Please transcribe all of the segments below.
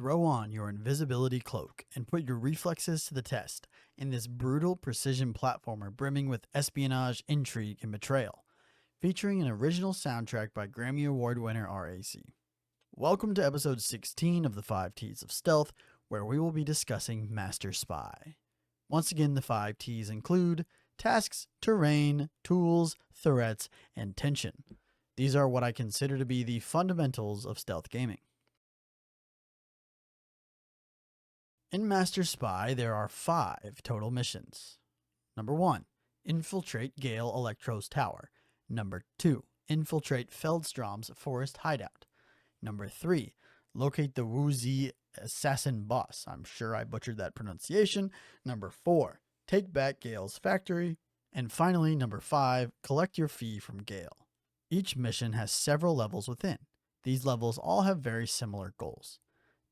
Throw on your invisibility cloak and put your reflexes to the test in this brutal precision platformer brimming with espionage, intrigue, and betrayal, featuring an original soundtrack by Grammy Award winner RAC. Welcome to episode 16 of the 5 T's of Stealth, where we will be discussing Master Spy. Once again, the 5 T's include tasks, terrain, tools, threats, and tension. These are what I consider to be the fundamentals of stealth gaming. In Master Spy, there are 5 total missions. Number 1, infiltrate Gale Electro's tower. Number 2, infiltrate Feldstrom's forest hideout. Number 3, locate the Woozy assassin boss. I'm sure I butchered that pronunciation. Number 4, take back Gale's factory. And finally, number 5, collect your fee from Gale. Each mission has several levels within. These levels all have very similar goals.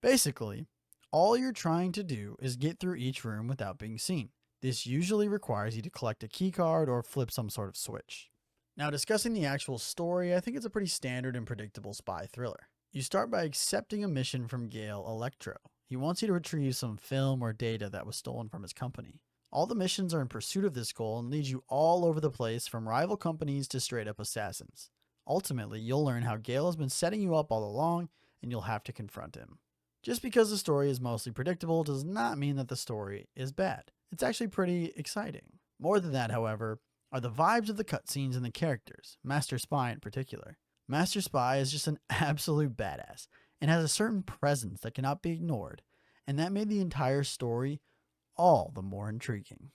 Basically, all you're trying to do is get through each room without being seen. This usually requires you to collect a keycard or flip some sort of switch. Now, discussing the actual story, I think it's a pretty standard and predictable spy thriller. You start by accepting a mission from Gale Electro. He wants you to retrieve some film or data that was stolen from his company. All the missions are in pursuit of this goal and lead you all over the place, from rival companies to straight up assassins. Ultimately, you'll learn how Gale has been setting you up all along, and you'll have to confront him. Just because the story is mostly predictable does not mean that the story is bad. It's actually pretty exciting. More than that, however, are the vibes of the cutscenes and the characters, Master Spy in particular. Master Spy is just an absolute badass, and has a certain presence that cannot be ignored, and that made the entire story all the more intriguing.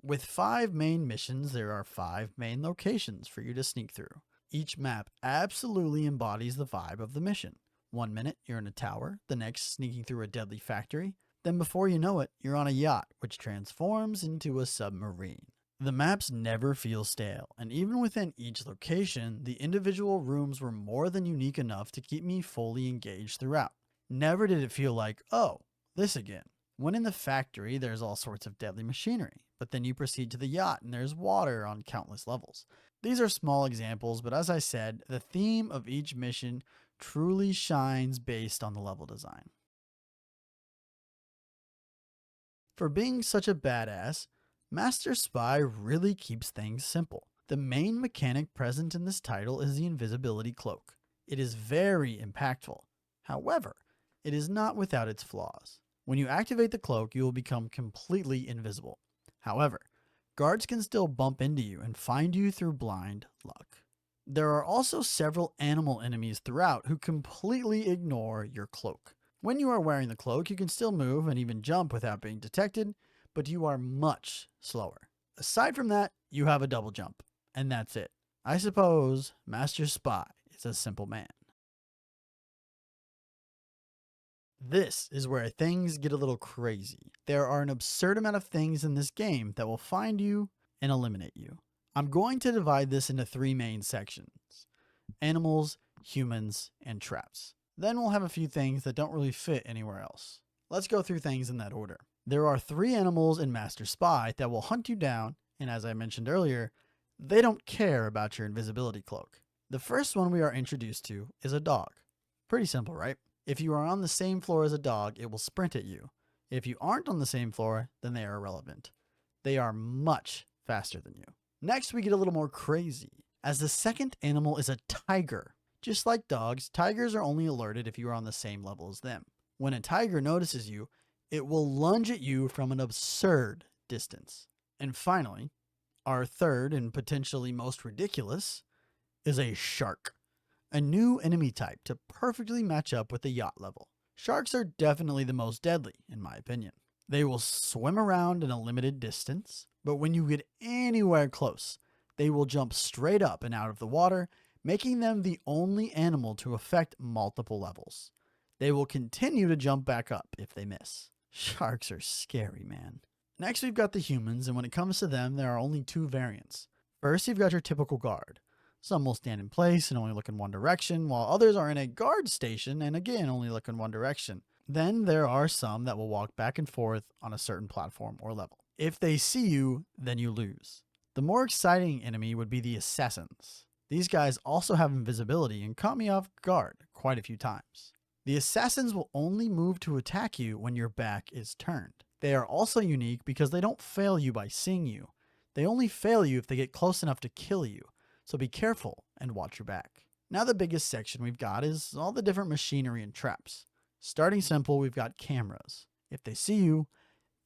With 5 main missions, there are 5 main locations for you to sneak through. Each map absolutely embodies the vibe of the mission. 1 minute, you're in a tower, the next sneaking through a deadly factory, then before you know it, you're on a yacht, which transforms into a submarine. The maps never feel stale, and even within each location, the individual rooms were more than unique enough to keep me fully engaged throughout. Never did it feel like, oh, this again. When in the factory, there's all sorts of deadly machinery, but then you proceed to the yacht and there's water on countless levels. These are small examples, but as I said, the theme of each mission truly shines based on the level design. For being such a badass, Master Spy really keeps things simple. The main mechanic present in this title is the invisibility cloak. It is very impactful. However, it is not without its flaws. When you activate the cloak, you will become completely invisible. However, guards can still bump into you and find you through blind luck. There are also several animal enemies throughout who completely ignore your cloak. When you are wearing the cloak, you can still move and even jump without being detected, but you are much slower. Aside from that, you have a double jump, and that's it. I suppose Master Spy is a simple man. This is where things get a little crazy. There are an absurd amount of things in this game that will find you and eliminate you. I'm going to divide this into 3 main sections: animals, humans, and traps. Then we'll have a few things that don't really fit anywhere else. Let's go through things in that order. There are 3 animals in Master Spy that will hunt you down, and as I mentioned earlier, they don't care about your invisibility cloak. The first one we are introduced to is a dog. Pretty simple, right? If you are on the same floor as a dog, it will sprint at you. If you aren't on the same floor, then they are irrelevant. They are much faster than you. Next, we get a little more crazy, as the second animal is a tiger. Just like dogs, tigers are only alerted if you are on the same level as them. When a tiger notices you, it will lunge at you from an absurd distance. And finally, our third and potentially most ridiculous is a shark. A new enemy type to perfectly match up with the yacht level. Sharks are definitely the most deadly, in my opinion. They will swim around in a limited distance, but when you get anywhere close, they will jump straight up and out of the water, making them the only animal to affect multiple levels. They will continue to jump back up if they miss. Sharks are scary, man. Next, we've got the humans, and when it comes to them, there are only 2 variants. First, you've got your typical guard. Some will stand in place and only look in one direction, while others are in a guard station and again only look in one direction. Then there are some that will walk back and forth on a certain platform or level. If they see you, then you lose. The more exciting enemy would be the assassins. These guys also have invisibility and caught me off guard quite a few times. The assassins will only move to attack you when your back is turned. They are also unique because they don't fail you by seeing you. They only fail you if they get close enough to kill you, so be careful and watch your back. Now the biggest section we've got is all the different machinery and traps. Starting simple, we've got cameras. If they see you,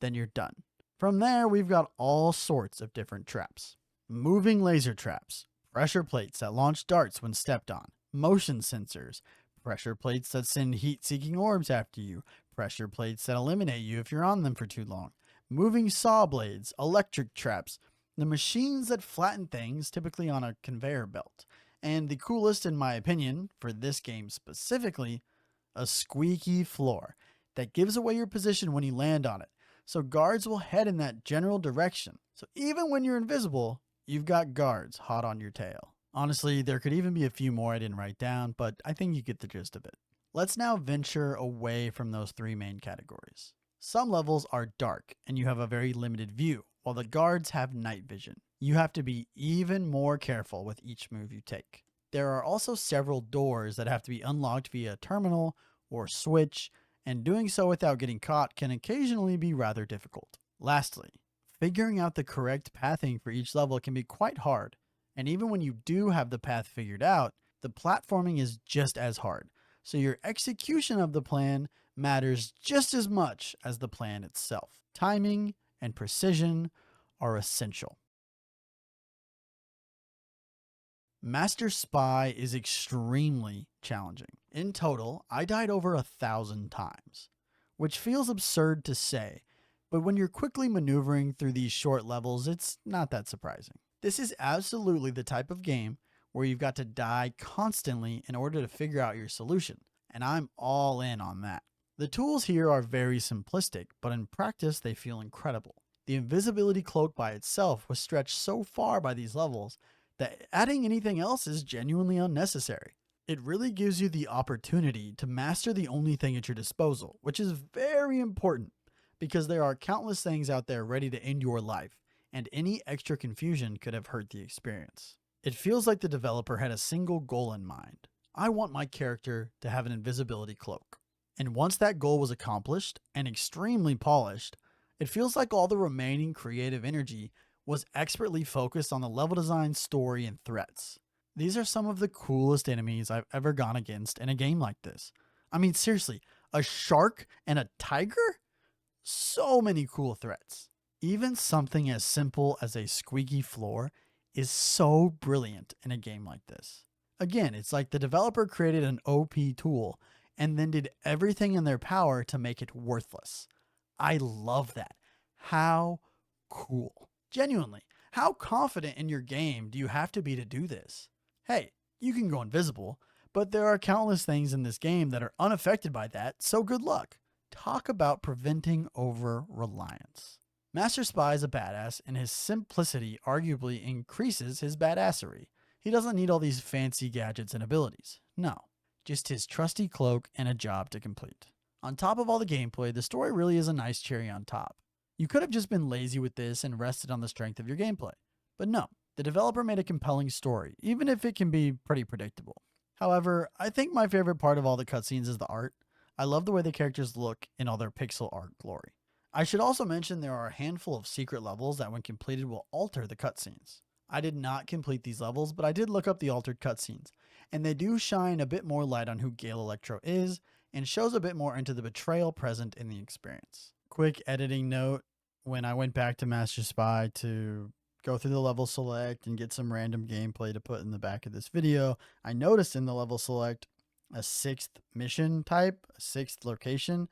then you're done. From there, we've got all sorts of different traps. Moving laser traps, pressure plates that launch darts when stepped on, motion sensors, pressure plates that send heat-seeking orbs after you, pressure plates that eliminate you if you're on them for too long, moving saw blades, electric traps, the machines that flatten things, typically on a conveyor belt, and the coolest in my opinion, for this game specifically, a squeaky floor that gives away your position when you land on it, so guards will head in that general direction. So even when you're invisible, you've got guards hot on your tail. Honestly, there could even be a few more I didn't write down, but I think you get the gist of it. Let's now venture away from those three main categories. Some levels are dark and you have a very limited view, while the guards have night vision. You have to be even more careful with each move you take. There are also several doors that have to be unlocked via a terminal or switch, and doing so without getting caught can occasionally be rather difficult. Lastly, figuring out the correct pathing for each level can be quite hard, and even when you do have the path figured out, the platforming is just as hard, so your execution of the plan matters just as much as the plan itself. Timing and precision are essential. Master Spy is extremely challenging. In total, I died over 1,000 times, which feels absurd to say, but when you're quickly maneuvering through these short levels, it's not that surprising. This is absolutely the type of game where you've got to die constantly in order to figure out your solution, and I'm all in on that. The tools here are very simplistic, but in practice they feel incredible. The invisibility cloak by itself was stretched so far by these levels that adding anything else is genuinely unnecessary. It really gives you the opportunity to master the only thing at your disposal, which is very important because there are countless things out there ready to end your life, and any extra confusion could have hurt the experience. It feels like the developer had a single goal in mind. I want my character to have an invisibility cloak. And once that goal was accomplished and extremely polished, it feels like all the remaining creative energy was expertly focused on the level design, story, and threats. These are some of the coolest enemies I've ever gone against in a game like this. I mean, seriously, a shark and a tiger? So many cool threats. Even something as simple as a squeaky floor is so brilliant in a game like this. Again, it's like the developer created an OP tool and then did everything in their power to make it worthless. I love that. How cool. Genuinely, how confident in your game do you have to be to do this? Hey, you can go invisible, but there are countless things in this game that are unaffected by that, so good luck. Talk about preventing over-reliance. Master Spy is a badass, and his simplicity arguably increases his badassery. He doesn't need all these fancy gadgets and abilities. No, just his trusty cloak and a job to complete. On top of all the gameplay, the story really is a nice cherry on top. You could have just been lazy with this and rested on the strength of your gameplay. But no, the developer made a compelling story, even if it can be pretty predictable. However, I think my favorite part of all the cutscenes is the art. I love the way the characters look in all their pixel art glory. I should also mention there are a handful of secret levels that when completed will alter the cutscenes. I did not complete these levels, but I did look up the altered cutscenes, and they do shine a bit more light on who Gale Electro is, and shows a bit more into the betrayal present in the experience. Quick editing note, when I went back to Master Spy to go through the level select and get some random gameplay to put in the back of this video, I noticed in the level select a 6th mission type, a 6th location,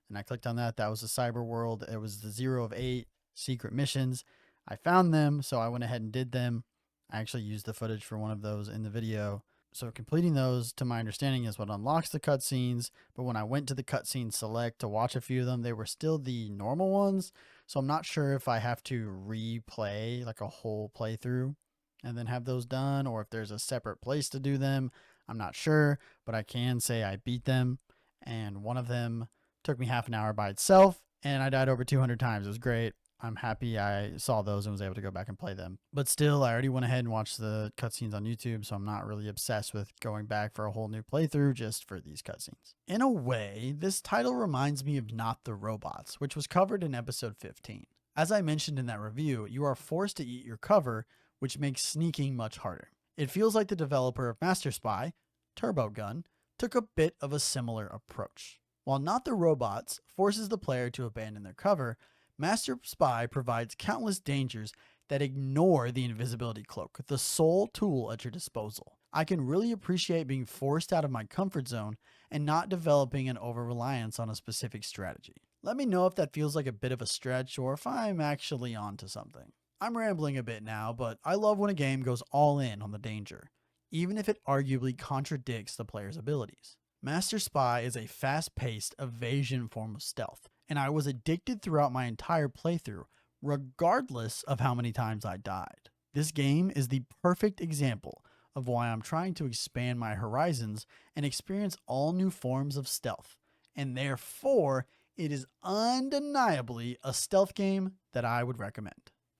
and I clicked on that. That was the cyber world. It was the 0 of 8 secret missions. I found them, so I went ahead and did them. I actually used the footage for one of those in the video. So completing those, to my understanding, is what unlocks the cutscenes. But when I went to the cutscene select to watch a few of them, they were still the normal ones. So I'm not sure if I have to replay like a whole playthrough and then have those done, or if there's a separate place to do them. I'm not sure, but I can say I beat them. And one of them took me half an hour by itself, and I died over 200 times. It was great. I'm happy I saw those and was able to go back and play them. But still, I already went ahead and watched the cutscenes on YouTube, so I'm not really obsessed with going back for a whole new playthrough just for these cutscenes. In a way, this title reminds me of Not the Robots, which was covered in episode 15. As I mentioned in that review, you are forced to eat your cover, which makes sneaking much harder. It feels like the developer of Master Spy, Turbo Gun, took a bit of a similar approach. While Not the Robots forces the player to abandon their cover, Master Spy provides countless dangers that ignore the invisibility cloak, the sole tool at your disposal. I can really appreciate being forced out of my comfort zone and not developing an over-reliance on a specific strategy. Let me know if that feels like a bit of a stretch or if I'm actually onto something. I'm rambling a bit now, but I love when a game goes all in on the danger, even if it arguably contradicts the player's abilities. Master Spy is a fast-paced evasion form of stealth, and I was addicted throughout my entire playthrough, regardless of how many times I died. This game is the perfect example of why I'm trying to expand my horizons and experience all new forms of stealth, and therefore, it is undeniably a stealth game that I would recommend.